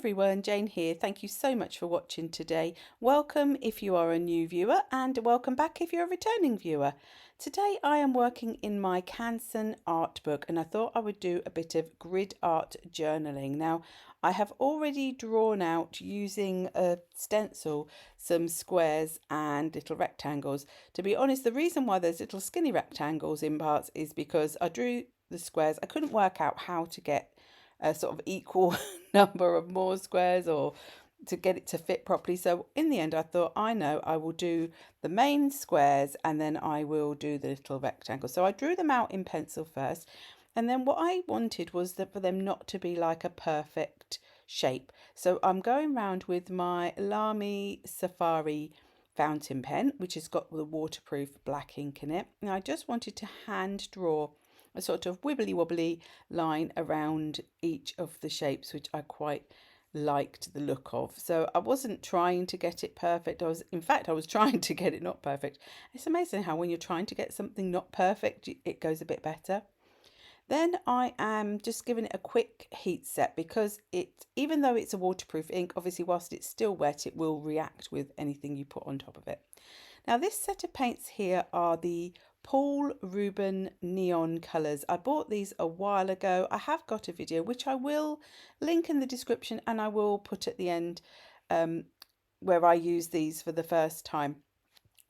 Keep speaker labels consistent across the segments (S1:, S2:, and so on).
S1: everyone, Jane here. Thank you so much for watching today. Welcome if you are a new viewer and welcome back if you're a returning viewer. Today I am working in my Canson Art Book and I thought I would do a bit of grid art journaling. Now I have already drawn out using a stencil some squares and little rectangles. To be honest, the reason why there's little skinny rectangles in parts is because I drew the squares. I couldn't work out how to get a sort of equal number of more squares or to get it to fit properly. So in the end I thought, I know, I will do the main squares and then I will do the little rectangles. So I drew them out in pencil first, and then what I wanted was that for them not to be like a perfect shape. So I'm going round with my Lamy Fountain Pen, which has got the waterproof black ink in it. And I just wanted to hand draw a sort of wibbly wobbly line around each of the shapes, which I quite liked the look of. So I wasn't trying to get it perfect. In fact, I was trying to get it not perfect. It's amazing how when you're trying to get something not perfect, it goes a bit better. Then I am just giving it a quick heat set because even though it's a waterproof ink, obviously whilst it's still wet, it will react with anything you put on top of it. Now this set of paints here are the Paul Reubens neon colours. I bought these a while ago. I have got a video which I will link in the description and I will put at the end where I use these for the first time.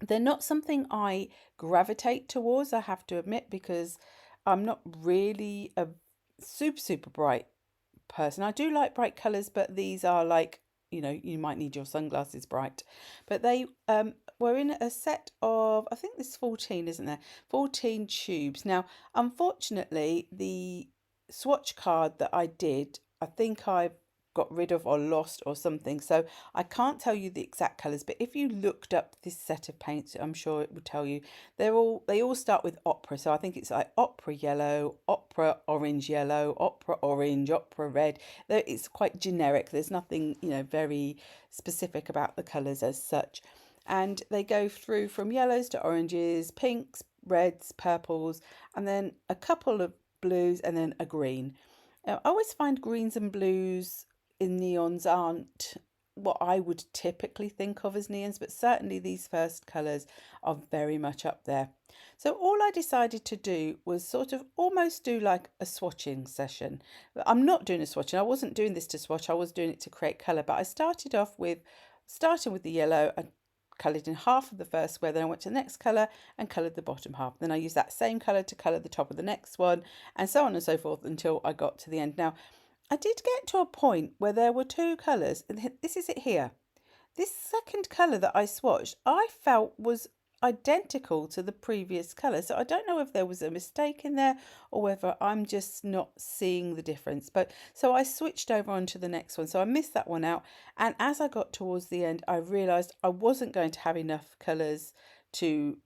S1: They're not something I gravitate towards, I have to admit, because I'm not really a super bright person. I do like bright colours, but these are like, you might need your sunglasses bright. But they were in a set of, I think there's 14, isn't there? 14 tubes. Now, unfortunately, the swatch card that I did, I think I've got rid of or lost or something. So I can't tell you the exact colours, but if you looked up this set of paints, I'm sure it would tell you. They all start with opera. So I think it's like opera yellow, opera orange yellow, opera orange, opera red. It's quite generic. There's nothing, very specific about the colours as such. And they go through from yellows to oranges, pinks, reds, purples, and then a couple of blues and then a green. Now, I always find greens and blues in neons aren't what I would typically think of as neons, but certainly these first colours are very much up there. So all I decided to do was sort of almost do like a swatching session. I'm not doing a swatching. I wasn't doing this to swatch. I was doing it to create colour, but I started off with starting with the yellow. I coloured in half of the first square, then I went to the next colour and coloured the bottom half. Then I used that same colour to colour the top of the next one, and so on and so forth until I got to the end. Now, I did get to a point where there were two colours, and this is it here. This second colour that I swatched, I felt was identical to the previous colour. So I don't know if there was a mistake in there or whether I'm just not seeing the difference. But so I switched over onto the next one. So I missed that one out. And as I got towards the end, I realised I wasn't going to have enough colours to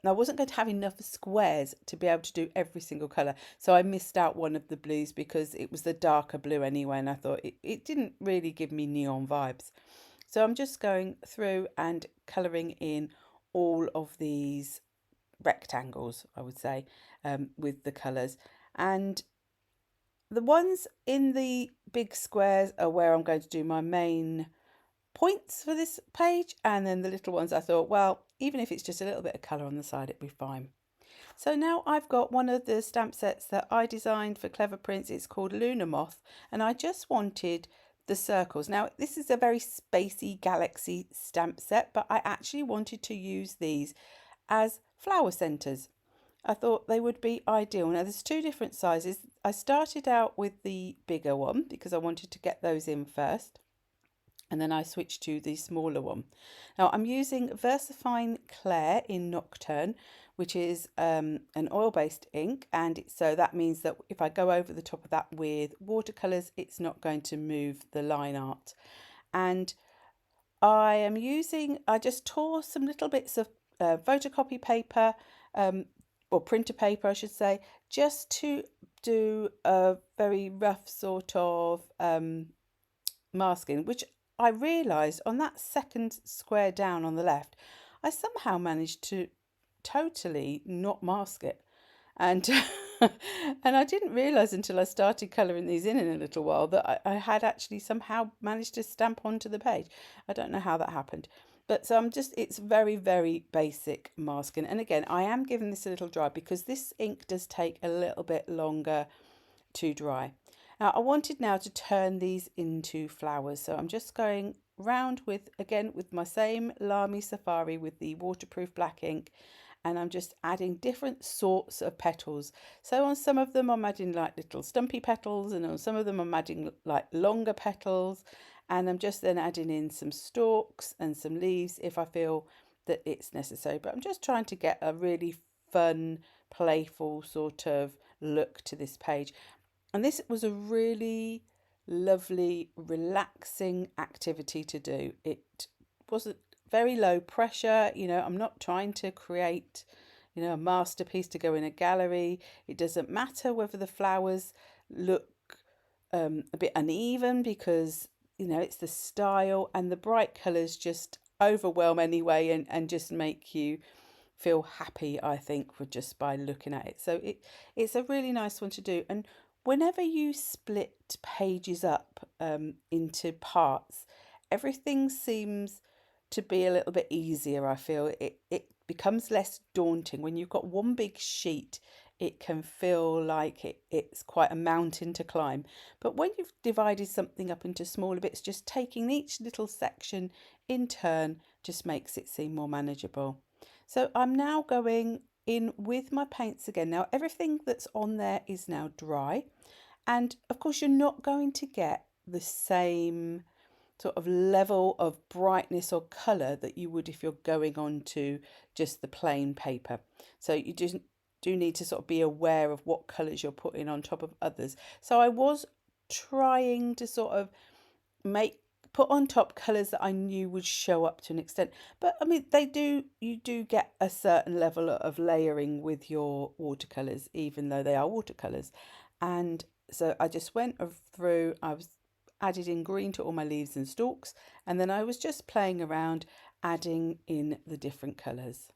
S1: I wasn't going to have enough squares to be able to do every single colour. So I missed out one of the blues because it was the darker blue anyway, and I thought it didn't really give me neon vibes. So I'm just going through and colouring in all of these rectangles, I would say, with the colours. And the ones in the big squares are where I'm going to do my main points for this page, and then the little ones I thought, well, even if it's just a little bit of colour on the side, it'd be fine. So now I've got one of the stamp sets that I designed for Cleverprints. It's called Moth, and I just wanted the circles. Now this is a very spacey galaxy stamp set, but I actually wanted to use these as flower centres. I thought they would be ideal. Now there's two different sizes. I started out with the bigger one because I wanted to get those in first, and then I switched to the smaller one. Now I'm using Versafine Clair in Nocturne, which is an oil-based ink, and so that means that if I go over the top of that with watercolours, it's not going to move the line art. And I just tore some little bits of photocopy paper, or printer paper I should say, just to do a very rough sort of masking, which I realised on that second square down on the left, I somehow managed to totally not mask it. And And I didn't realise until I started colouring these in a little while that I had actually somehow managed to stamp onto the page. I don't know how that happened. But so it's very, very basic masking. And again, I am giving this a little dry because this ink does take a little bit longer to dry. Now I wanted now to turn these into flowers. So I'm just going round with, again, with my same Lamy Safari with the waterproof black ink, and I'm just adding different sorts of petals. So on some of them I'm adding like little stumpy petals, and on some of them I'm adding like longer petals, and I'm just then adding in some stalks and some leaves if I feel that it's necessary. But I'm just trying to get a really fun, playful sort of look to this page. And this was a really lovely, relaxing activity to do. It wasn't very low pressure. I'm not trying to create, a masterpiece to go in a gallery. It doesn't matter whether the flowers look a bit uneven because, it's the style, and the bright colours just overwhelm anyway, and just make you feel happy, I think, with just by looking at it. So it's a really nice one to do. And whenever you split pages up into parts, everything seems to be a little bit easier. I feel it becomes less daunting when you've got one big sheet. It can feel like it's quite a mountain to climb. But when you've divided something up into smaller bits, just taking each little section in turn just makes it seem more manageable. So I'm now going in with my paints again. Now everything that's on there is now dry, and of course you're not going to get the same sort of level of brightness or colour that you would if you're going on to just the plain paper. So you just do need to sort of be aware of what colours you're putting on top of others. So I was trying to sort of put on top colours that I knew would show up to an extent. But I mean, you do get a certain level of layering with your watercolours, even though they are watercolours. And so I just went through, I was added in green to all my leaves and stalks, and then I was just playing around adding in the different colours.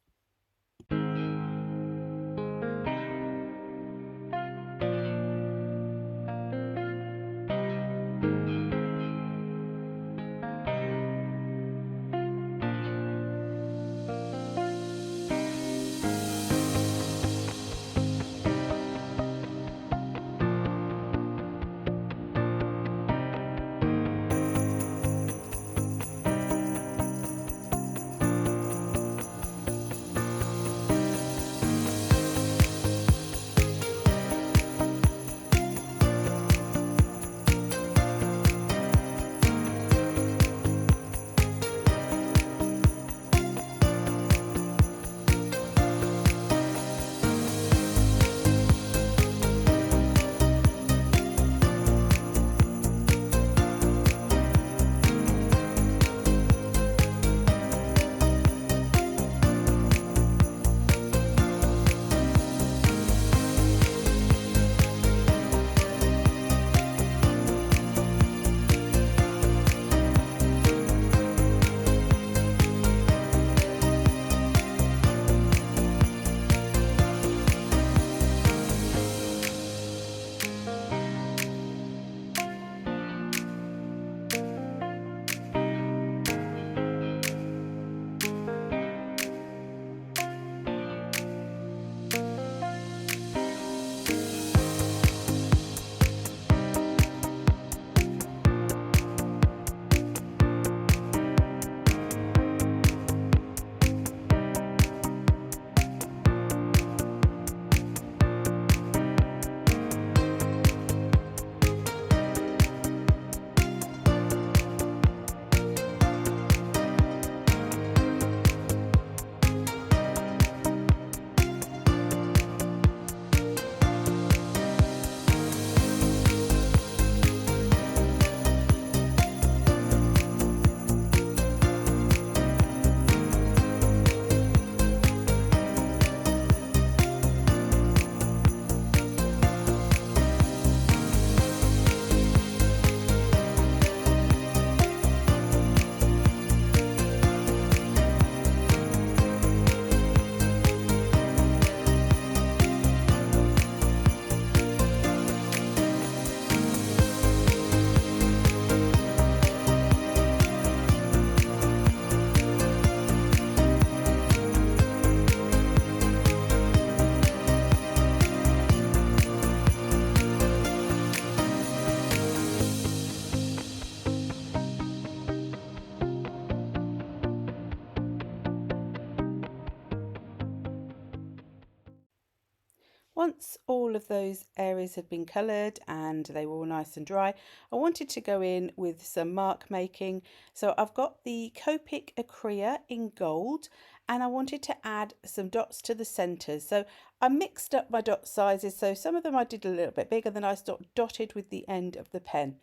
S1: once all of those areas had been coloured and they were all nice and dry, I wanted to go in with some mark making. So I've got the Copic Acrea in gold, and I wanted to add some dots to the centres. So I mixed up my dot sizes, so some of them I did a little bit bigger than I dotted with the end of the pen.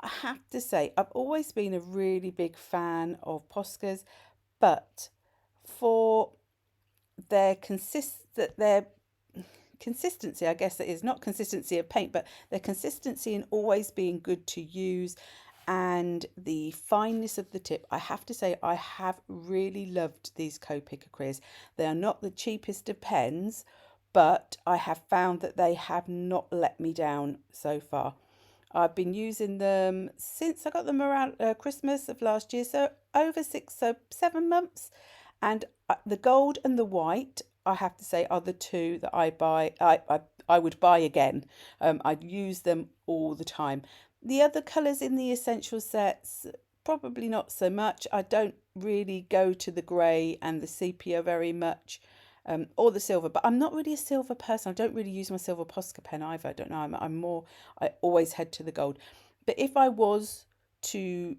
S1: I have to say, I've always been a really big fan of Poscas, but for their consistency, I guess it is not consistency of paint, but their consistency in always being good to use and the fineness of the tip, I have to say I have really loved these Copic Acreas. They are not the cheapest of pens, but I have found that they have not let me down so far. I've been using them since I got them around Christmas of last year, so over 7 months. And the gold and the white, I have to say, are the two that I buy. I would buy again. I'd use them all the time. The other colours in the essential sets, probably not so much. I don't really go to the grey and the sepia very much, or the silver. But I'm not really a silver person. I don't really use my silver Posca pen either. I don't know. I always head to the gold. But if I was to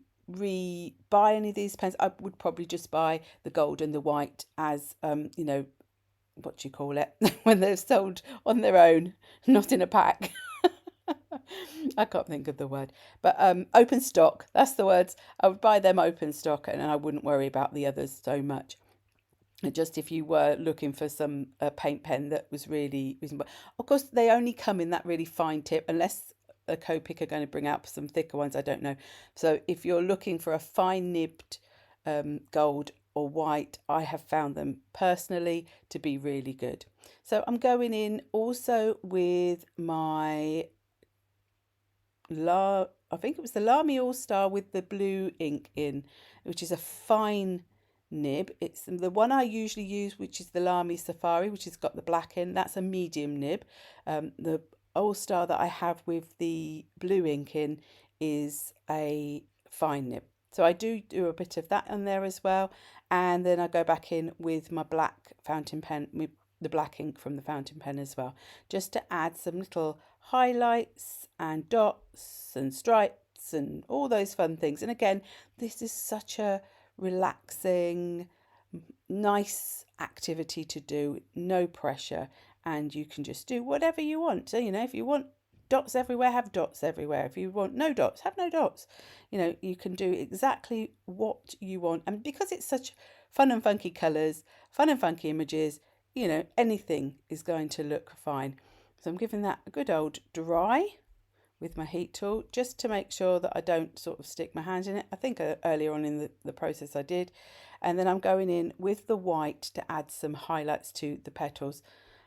S1: buy any of these pens, I would probably just buy the gold and the white as you know, what do you call it, when they're sold on their own, not in a pack. I can't think of the word, but open stock, that's the words. I would buy them open stock, and I wouldn't worry about the others so much. Just if you were looking for some paint pen that was really reasonable. Of course, they only come in that really fine tip, unless a Copic are going to bring out some thicker ones, I don't know. So if you're looking for a fine nibbed gold or white, I have found them personally to be really good. So I'm going in also with my I think it was the Lamy All-Star with the blue ink in, which is a fine nib. It's the one I usually use, which is the Lamy Safari, which has got the black in. That's a medium nib. The All-Star that I have with the blue ink in is a fine nib. So I do a bit of that in there as well. And then I go back in with my black fountain pen, with the black ink from the fountain pen as well, just to add some little highlights and dots and stripes and all those fun things. And again, this is such a relaxing, nice activity to do, no pressure, and you can just do whatever you want. So, you know, if you want dots everywhere, have dots everywhere. If you want no dots, have no dots. You know, you can do exactly what you want. And because it's such fun and funky colours, fun and funky images, you know, anything is going to look fine. So I'm giving that a good old dry with my heat tool, just to make sure that I don't sort of stick my hand in it. I think earlier on in the process I did. And then I'm going in with the white to add some highlights to the petals.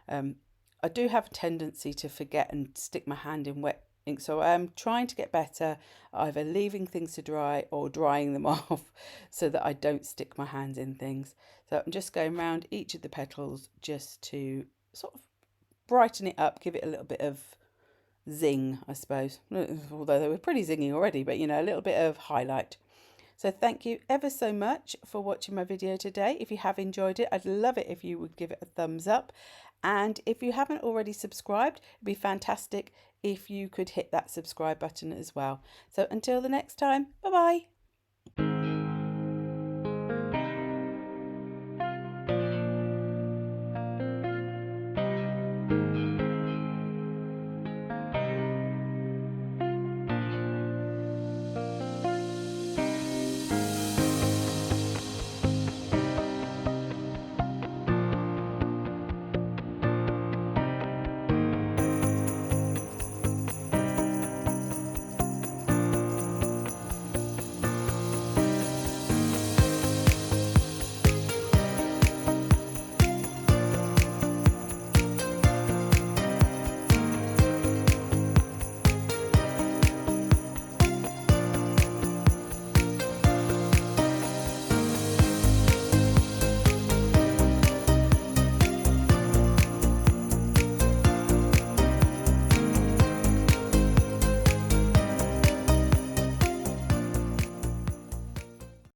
S1: I do have a tendency to forget and stick my hand in wet ink, so I'm trying to get better, either leaving things to dry or drying them off so that I don't stick my hands in things. So I'm just going around each of the petals just to sort of brighten it up, give it a little bit of zing, I suppose, although they were pretty zingy already, but you know, a little bit of highlight. So thank you ever so much for watching my video today. If you have enjoyed it, I'd love it if you would give it a thumbs up. And if you haven't already subscribed, it'd be fantastic if you could hit that subscribe button as well. So until the next time, bye bye.